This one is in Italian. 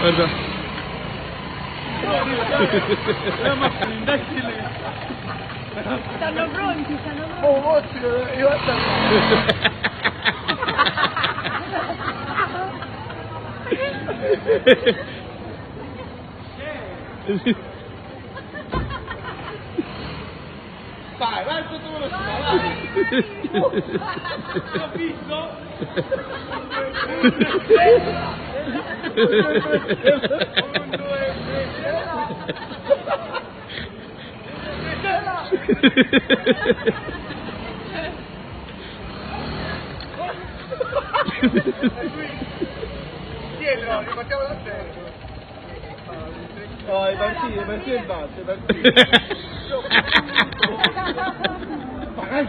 Guarda. Stanno pronti, stanno pronti. Oh, oddio, io vai, vai sotto velocità, vai! L'ho visto? Dietro, ripartiamo da zero. No, è partito il basso, è partito. Vai!